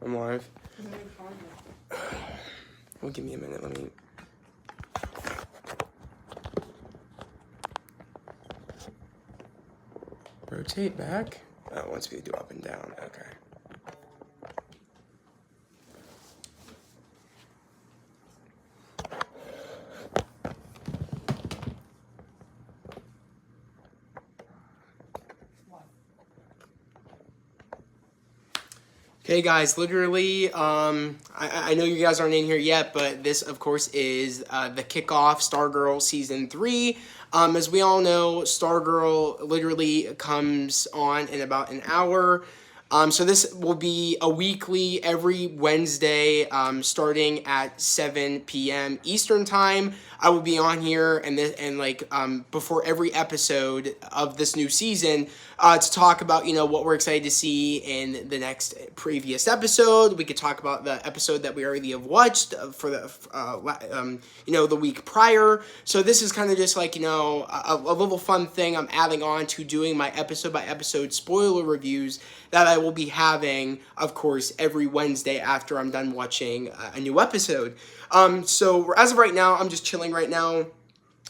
I'm live. Well, give me a minute. Let me. Rotate back. Oh, it wants me to do up and down. Okay. Hey guys, literally, I know you guys aren't in here yet, but this, of course, is the kickoff Stargirl Season 3. As we all know, Stargirl literally comes on in about an hour. So this will be a weekly, every Wednesday, starting at 7 p.m. Eastern Time. I will be on here and before every episode of this new season to talk about, what we're excited to see in the next previous episode. We could talk about the episode that we already have watched for the week prior. So this is kind of just like, a little fun thing I'm adding on to doing my episode by episode spoiler reviews that I will be having, of course, every Wednesday after I'm done watching a new episode. So as of right now, I'm just chilling right now.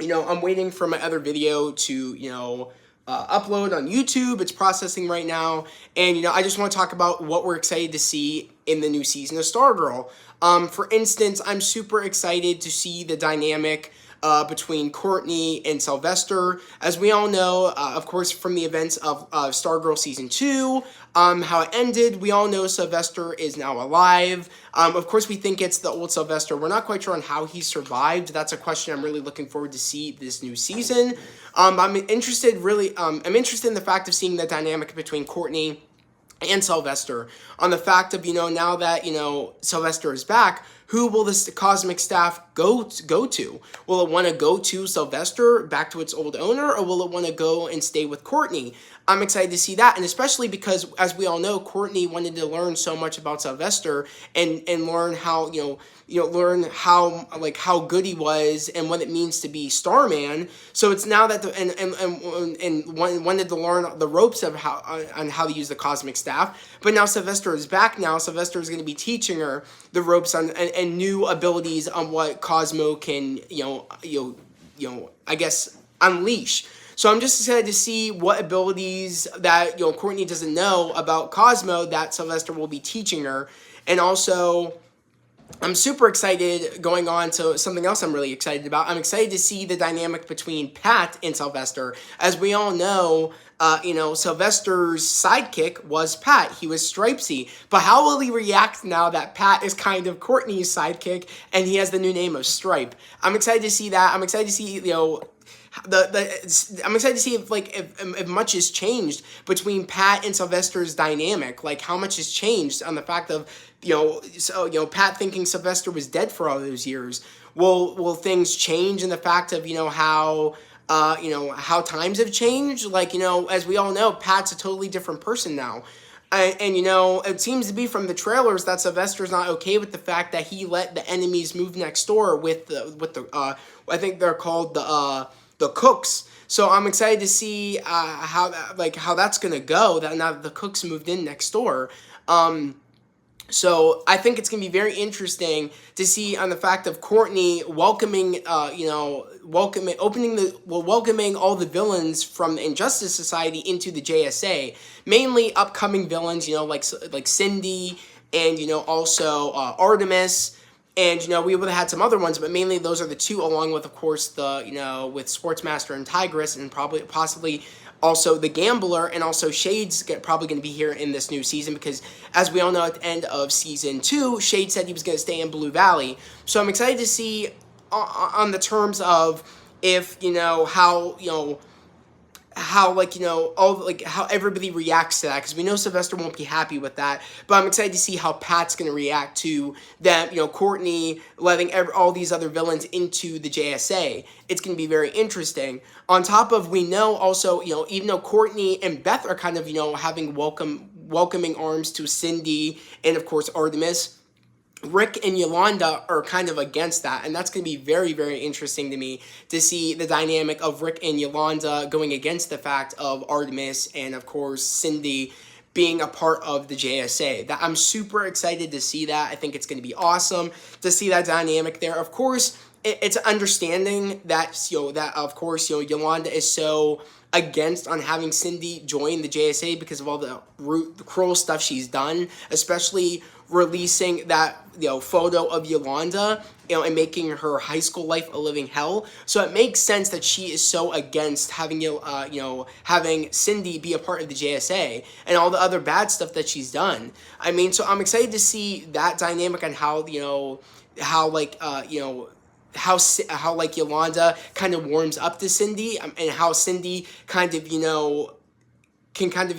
I'm waiting for my other video to, upload on YouTube. It's processing right now. And, I just want to talk about what we're excited to see in the new season of Stargirl. For instance, I'm super excited to see the dynamic between Courtney and Sylvester. As we all know, of course, from the events of Stargirl Season 2, how it ended, we all know Sylvester is now alive. Of course, we think it's the old Sylvester. We're not quite sure on how he survived. That's a question I'm really looking forward to see this new season. I'm interested in the fact of seeing the dynamic between Courtney and Sylvester, on the fact of, now that, Sylvester is back, who will this cosmic staff go to? Will it want to go to Sylvester, back to its old owner, or will it want to go and stay with Courtney? I'm excited to see that, and especially because, as we all know, Courtney wanted to learn so much about Sylvester and learn how, learn how good he was and what it means to be Starman. So it's now that wanted to learn the ropes of how to use the cosmic staff. But now Sylvester is back. Now Sylvester is going to be teaching her the ropes and new abilities on what Cosmo can I guess unleash. So I'm just excited to see what abilities that Courtney doesn't know about Cosmo that Sylvester will be teaching her. And also, I'm super excited going on to something else I'm really excited about. I'm excited to see the dynamic between Pat and Sylvester. As we all know, Sylvester's sidekick was Pat. He was Stripesy. But how will he react now that Pat is kind of Courtney's sidekick and he has the new name of Stripe? I'm excited to see that. I'm excited to see, I'm excited to see if much has changed between Pat and Sylvester's dynamic. Like how much has changed on the fact of Pat thinking Sylvester was dead for all those years. Will things change in the fact of how times have changed? As we all know, Pat's a totally different person now. And it seems to be from the trailers that Sylvester's not okay with the fact that he let the enemies move next door with the I think they're called the Cooks. So I'm excited to see how that's gonna go. That now that the Cooks moved in next door. So I think it's going to be very interesting to see on the fact of Courtney welcoming all the villains from the Injustice Society into the JSA. Mainly upcoming villains, like Cindy and, also Artemis. And, we would have had some other ones, but mainly those are the two, along with, of course, with Sportsmaster and Tigress, and possibly also the Gambler, and also Shade's probably going to be here in this new season, because as we all know, at the end of Season 2, Shade said he was going to stay in Blue Valley. So I'm excited to see on the terms of if, how everybody reacts to that, because we know Sylvester won't be happy with that. But I'm excited to see how Pat's going to react to them, Courtney letting all these other villains into the JSA. It's going to be very interesting. On top of, we know also, even though Courtney and Beth are kind of, having welcoming arms to Cindy and, of course, Artemis, Rick and Yolanda are kind of against that, and that's going to be very, very interesting to me to see the dynamic of Rick and Yolanda going against the fact of Artemis and, of course, Cindy being a part of the JSA. That I'm super excited to see that. I think it's going to be awesome to see that dynamic there. Of course, it's understanding that, that of course, Yolanda is so against on having Cindy join the JSA because of all the cruel stuff she's done, especially releasing that photo of Yolanda, and making her high school life a living hell. So it makes sense that she is so against having having Cindy be a part of the JSA and all the other bad stuff that she's done. I mean, so I'm excited to see that dynamic and how how like how like Yolanda kind of warms up to Cindy, and how Cindy kind of can kind of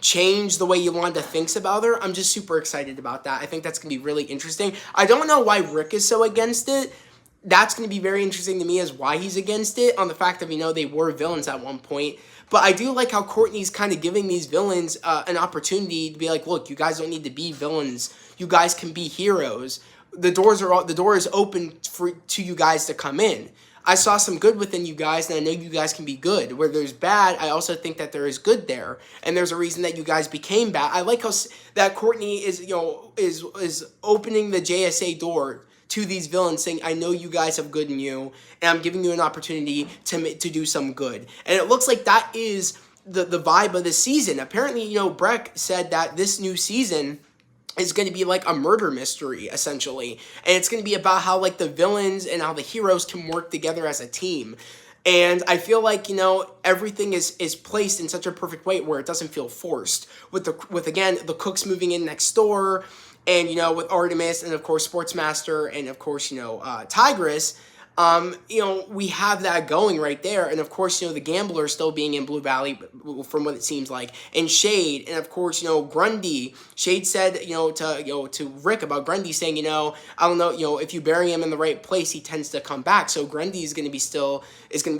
change the way Yolanda thinks about her. I'm just super excited about that. I think that's gonna be really interesting. I don't know why Rick is so against it. That's going to be very interesting to me as why he's against it, on the fact that they were villains at one point. But I do like how Courtney's kind of giving these villains an opportunity to be like, look, you guys don't need to be villains. You guys can be heroes. The door is open to you guys to come in. I saw some good within you guys, and I know you guys can be good. Where there's bad, I also think that there is good there, and there's a reason that you guys became bad. I like how that Courtney is is opening the JSA door to these villains, saying, I know you guys have good in you, and I'm giving you an opportunity to do some good. And it looks like that is the vibe of the season. Apparently, Breck said that this new season is going to be like a murder mystery, essentially. And it's going to be about how like the villains and how the heroes can work together as a team. And I feel like, everything is placed in such a perfect way where it doesn't feel forced. With again, the cooks moving in next door, and, with Artemis, and of course Sportsmaster, and of course, Tigress, we have that going right there. And of course, the Gambler still being in Blue Valley from what it seems like, and Shade, and of course, Grundy. Shade said, to Rick about Grundy, saying, I don't know, if you bury him in the right place, he tends to come back. So Grundy is going to be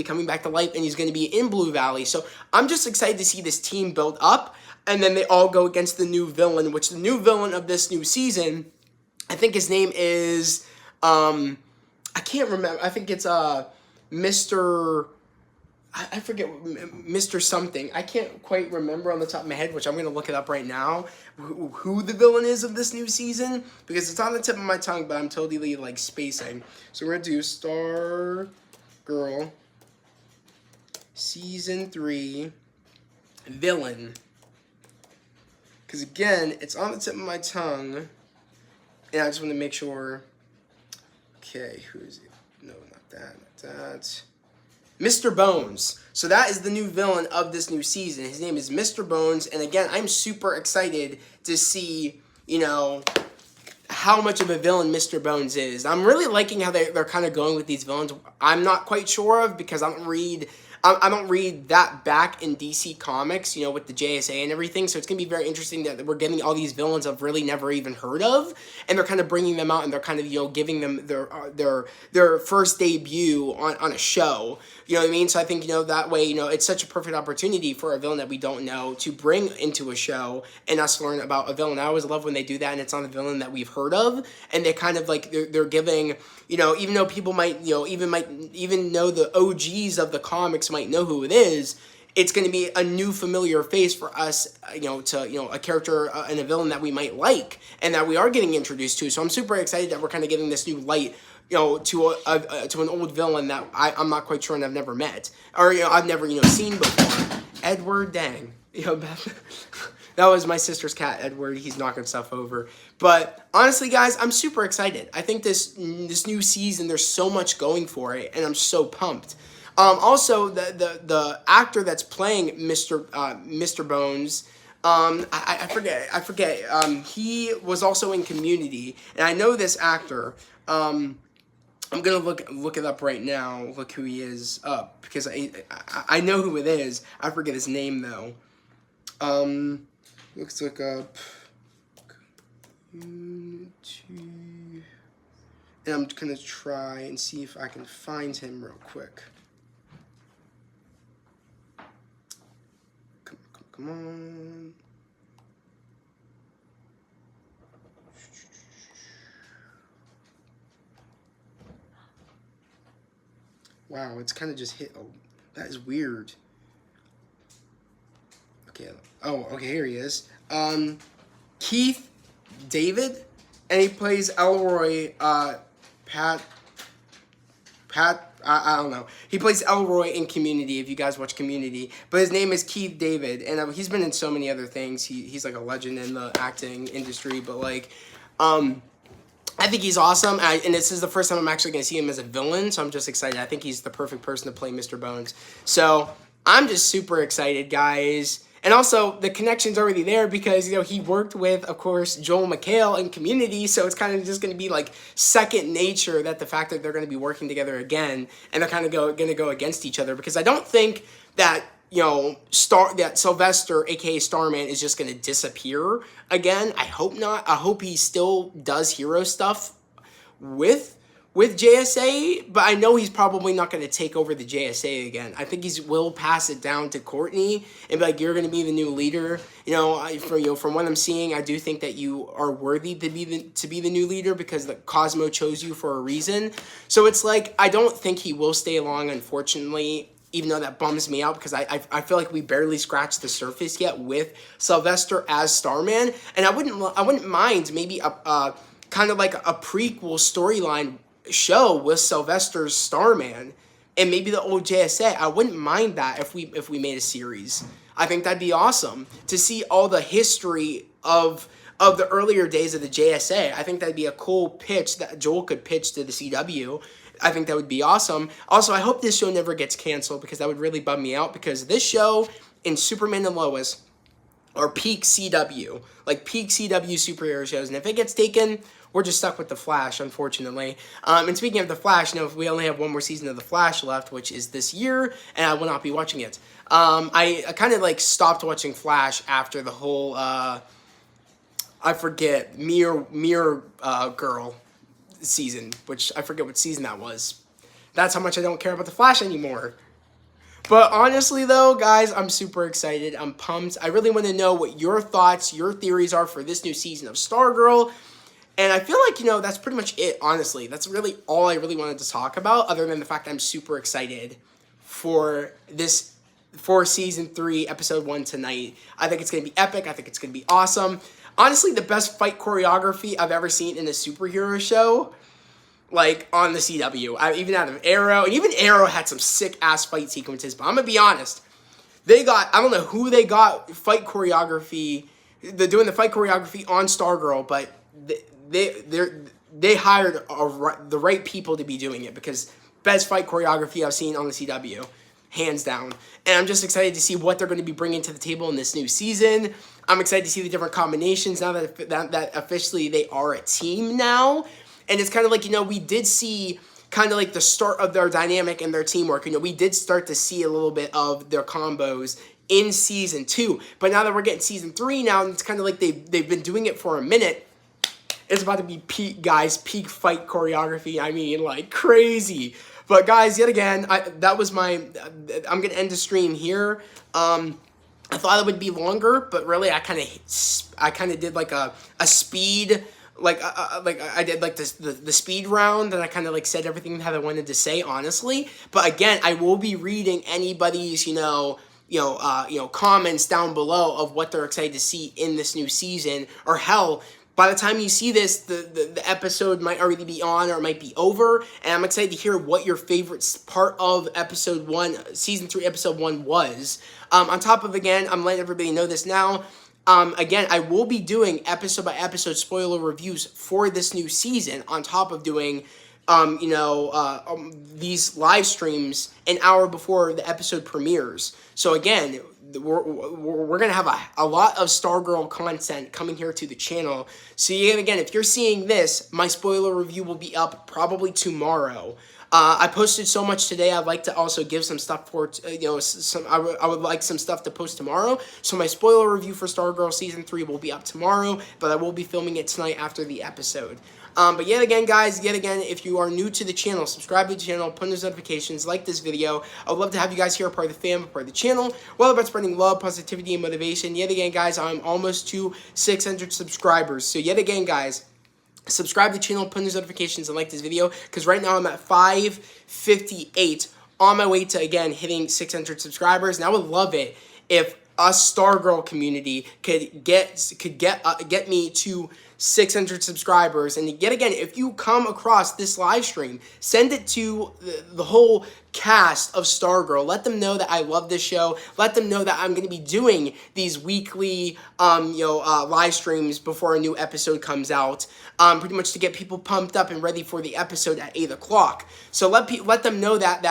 coming back to life, and he's going to be in Blue Valley. So I'm just excited to see this team build up, and then they all go against the new villain, which the new villain of this new season, I think his name is, I can't remember. I think it's Mr. I forget, Mr. something. I can't quite remember on the top of my head, which I'm going to look it up right now, who the villain is of this new season, because it's on the tip of my tongue, but I'm totally like spacing. So we're going to do Stargirl Season 3 Villain. Because again, it's on the tip of my tongue, and I just want to make sure. Okay, who is it? No, not that. Mr. Bones. So that is the new villain of this new season. His name is Mr. Bones, and again, I'm super excited to see, how much of a villain Mr. Bones is. I'm really liking how they're kind of going with these villains. I'm not quite sure of, because I don't read that back in DC Comics, with the JSA and everything. So it's going to be very interesting that we're getting all these villains I've really never even heard of, and they're kind of bringing them out, and they're kind of, giving them their first debut on a show. You know what I mean? So I think, that way, it's such a perfect opportunity for a villain that we don't know to bring into a show and us learn about a villain. I always love when they do that and it's on a villain that we've heard of, and they kind of like, they're giving, even though people might, even know the OGs of the comics might know who it is, it's going to be a new familiar face for us, to, a character and a villain that we might like and that we are getting introduced to. So I'm super excited that we're kind of getting this new light, to an old villain that I'm not quite sure and I've never met, or, I've never, seen before. Edward, dang. That was my sister's cat, Edward. He's knocking stuff over. But honestly, guys, I'm super excited. I think this new season, there's so much going for it, and I'm so pumped. Also, the actor that's playing Mr. Bones, I forget. He was also in Community, and I know this actor. I'm gonna look it up right now. Look who he is up, because I know who it is. I forget his name though. Let's look up. And I'm gonna try and see if I can find him real quick. Come on. Wow, it's kind of just hit. Oh, that is weird. Okay, Oh, okay, here he is. Keith David, and he plays Elroy. Pat. I don't know. He plays Elroy in Community, if you guys watch Community. But his name is Keith David, and he's been in so many other things. He's like a legend in the acting industry, but like, I think he's awesome, and this is the first time I'm actually going to see him as a villain, so I'm just excited. I think he's the perfect person to play Mr. Bones. So I'm just super excited, guys. And also, the connection's already there because, he worked with, of course, Joel McHale in Community, so it's kind of just going to be, like, second nature that the fact that they're going to be working together again, and they're kind of going to go against each other, because I don't think that, that Sylvester, aka Starman, is just going to disappear again. I hope not. I hope he still does hero stuff with JSA, but I know he's probably not going to take over the JSA again. I think he will pass it down to Courtney and be like, "You're going to be the new leader." From what I'm seeing, I do think that you are worthy to be the new leader because the Cosmo chose you for a reason. So it's like I don't think he will stay long, unfortunately. Even though that bums me out because I feel like we barely scratched the surface yet with Sylvester as Starman, and I wouldn't mind maybe a kind of like a prequel storyline show with Sylvester's Starman and maybe the old JSA. I wouldn't mind that if we made a series. I think that'd be awesome to see all the history of the earlier days of the JSA. I think that'd be a cool pitch that Joel could pitch to the CW. I think that would be awesome. Also, I hope this show never gets canceled because that would really bum me out because this show and Superman and Lois are peak CW, like peak CW superhero shows. And if it gets taken, we're just stuck with The Flash, unfortunately. And speaking of The Flash, we only have one more season of The Flash left, which is this year, and I will not be watching it. I kind of like stopped watching Flash after the whole, I forget, Mirror Girl season, which I forget what season that was. That's how much I don't care about The Flash anymore. But honestly, though, guys, I'm super excited. I'm pumped. I really want to know what your thoughts, your theories are for this new season of Stargirl. And I feel like, that's pretty much it, honestly. That's really all I really wanted to talk about, other than the fact that I'm super excited for Season 3, Episode 1 tonight. I think it's going to be epic. I think it's going to be awesome. Honestly, the best fight choreography I've ever seen in a superhero show, like, on the CW. Even out of Arrow. And even Arrow had some sick-ass fight sequences. But I'm going to be honest. I don't know who they got fight choreography. They're doing the fight choreography on Stargirl, but they hired the right people to be doing it because best fight choreography I've seen on the CW, hands down. And I'm just excited to see what they're going to be bringing to the table in this new season. I'm excited to see the different combinations now that officially they are a team now. And it's kind of like, we did see kind of like the start of their dynamic and their teamwork. We did start to see a little bit of their combos in Season 2. But now that we're getting Season 3 now, it's kind of like they've been doing it for a minute. It's about to be peak fight choreography. I mean, like, crazy. But, guys, yet again, I'm going to end the stream here. I thought it would be longer, but really, I kind of did, like, a speed, like I did, like, the speed round, and I kind of, like, said everything that I wanted to say, honestly. But, again, I will be reading anybody's, comments down below of what they're excited to see in this new season, or hell, by the time you see this, the episode might already be on or it might be over. And I'm excited to hear what your favorite part of Episode 1, Season 3, Episode 1 was. On top of, again, I'm letting everybody know this now. Again, I will be doing episode-by-episode spoiler reviews for this new season on top of doing, these live streams an hour before the episode premieres. So, again, we're going to have a lot of Stargirl content coming here to the channel. So, again, if you're seeing this, my spoiler review will be up probably tomorrow. I posted so much today. I'd like to also give some stuff for, I would like some stuff to post tomorrow. So my spoiler review for Stargirl Season 3 will be up tomorrow, but I will be filming it tonight after the episode. But yet again, guys, if you are new to the channel, subscribe to the channel, put in those notifications, like this video. I would love to have you guys here, part of the fam, part of the channel. We're all about spreading love, positivity, and motivation. Yet again, guys, I'm almost to 600 subscribers. So yet again, guys, subscribe to the channel, put in those notifications, and like this video, because right now I'm at 558 on my way to, again, hitting 600 subscribers. And I would love it if us Stargirl community could get me to 600 subscribers. And yet again, if you come across this live stream, send it to the whole cast of Stargirl. Let them know that I love this show. Let them know that I'm going to be doing these weekly, live streams before a new episode comes out. Pretty much to get people pumped up and ready for the episode at 8 o'clock. So let them know that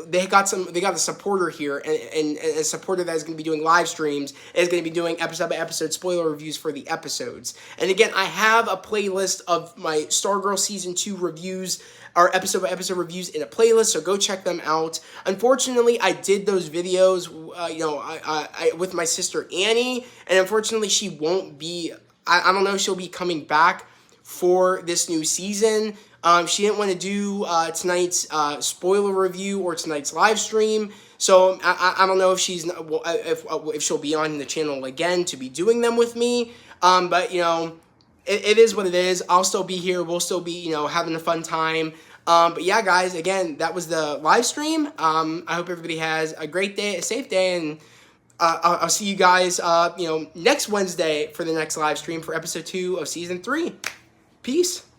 they got a supporter here, and a supporter that is going to be doing live streams, is going to be doing episode by episode spoiler reviews for the episodes. And again, I have a playlist of my Stargirl season 2 reviews, or episode by episode reviews, in a playlist, so go check them out. Unfortunately, I did those videos, with my sister Annie, and unfortunately, she won't be. I don't know if she'll be coming back for this new season. She didn't want to do tonight's spoiler review or tonight's live stream, so I don't know if if she'll be on the channel again to be doing them with me. But it is what it is. I'll still be here. We'll still be having a fun time. But yeah, guys, again, that was the live stream. I hope everybody has a great day, a safe day, and I'll see you guys next Wednesday for the next live stream for episode 2 of season 3. Peace.